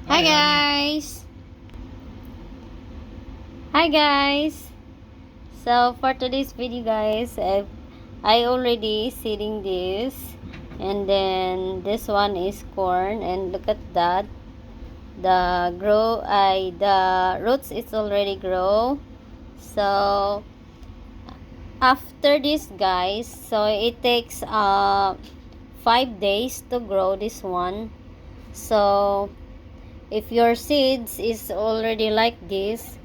Hi guys! Hi guys! So for today's video guys, I already seeding this, and then this one is corn, and look at that. The roots is already grow. So after this guys, so it takes 5 days to grow this one. So if your seeds is already like this,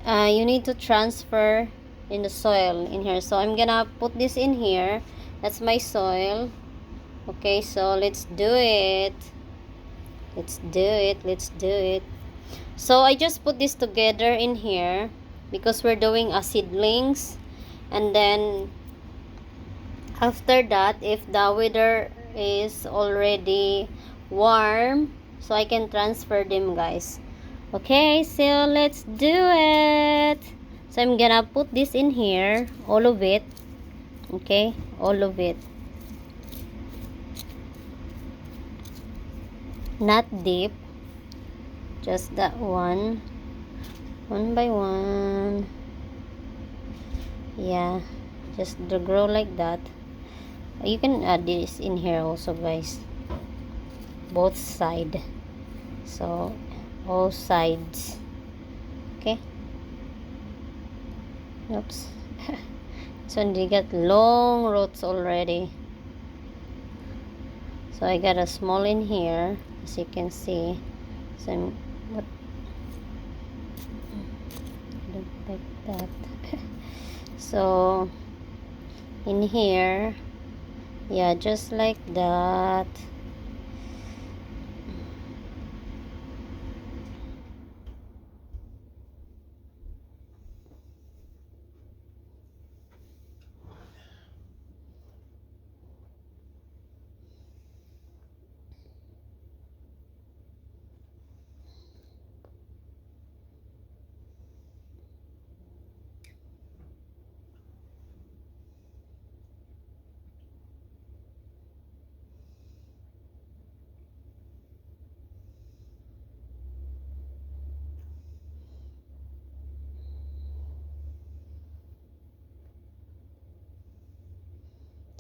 you need to transfer in the soil in here. So I'm gonna put this in here. That's my soil. Okay, so let's do it. Let's do it. So I just put this together in here because we're doing a seedlings. And then after that, if the weather is already warm, so I can transfer them guys. Okay, so let's do it. So I'm gonna put this in here, all of it. Okay, all of it. Not deep, just that one by one. Yeah, just to grow like that. You can add this in here also guys, both side. So all sides. Okay. Oops. So they got long roots already. So I got a small in here, as you can see. So I'm like that. So in here, yeah, just like that.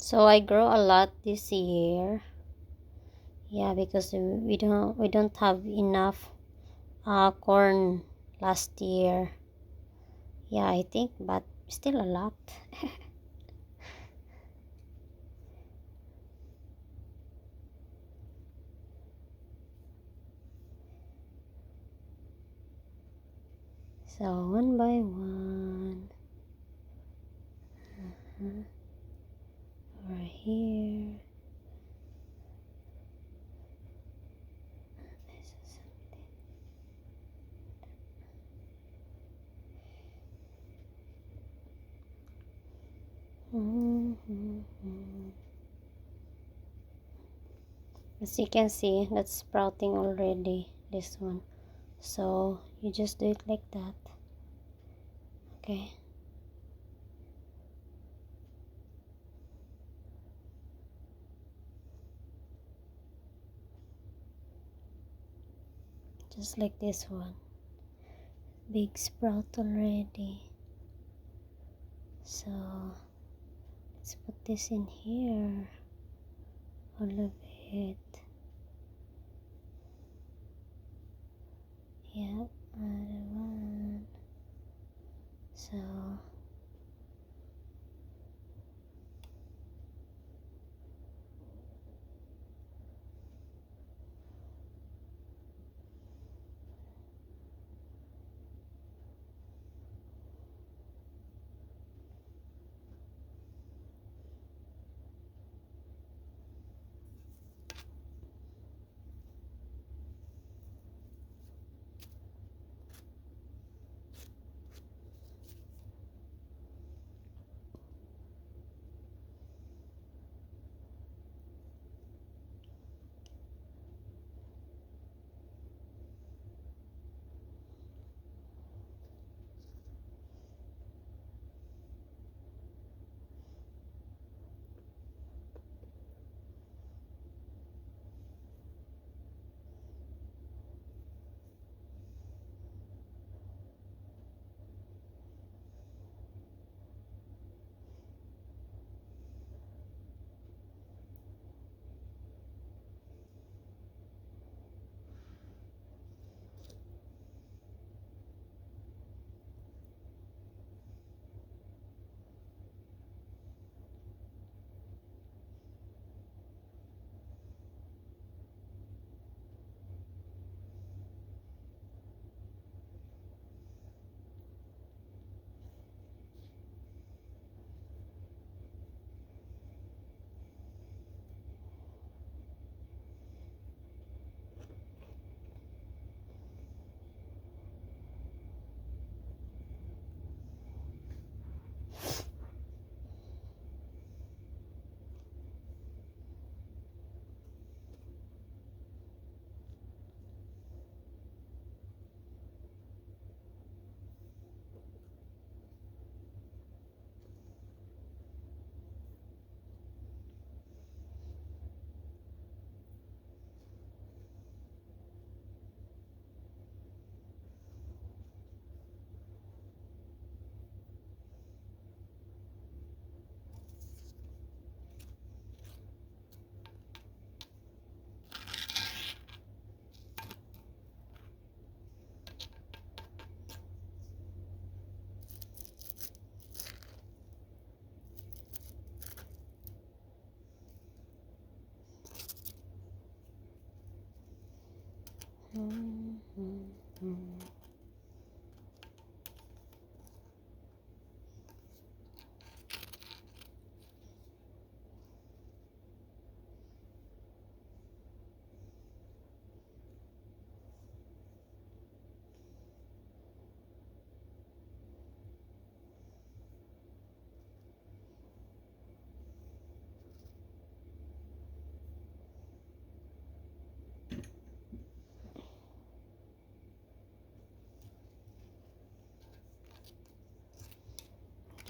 So I grow a lot this year. Yeah, because we don't have enough corn last year. Yeah, I think, but still a lot. So one by one. Over here. As you can see, that's sprouting already, this one. So you just do it like that. Okay. Just like this one. Big sprout already. So let's put this in here. All of it. Yeah, another one. So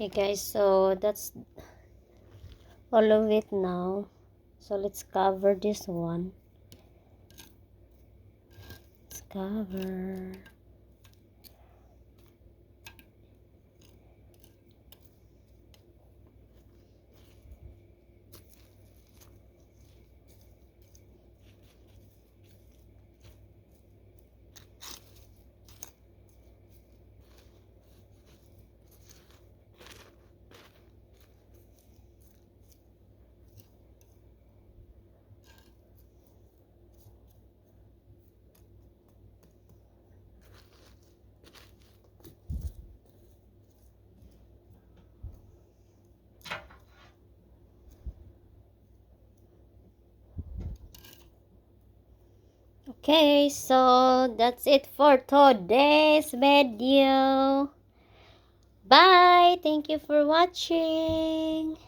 Okay guys, so that's all of it now. So let's cover this one. Let's cover. Okay, so that's it for today's video. Bye! Thank you for watching.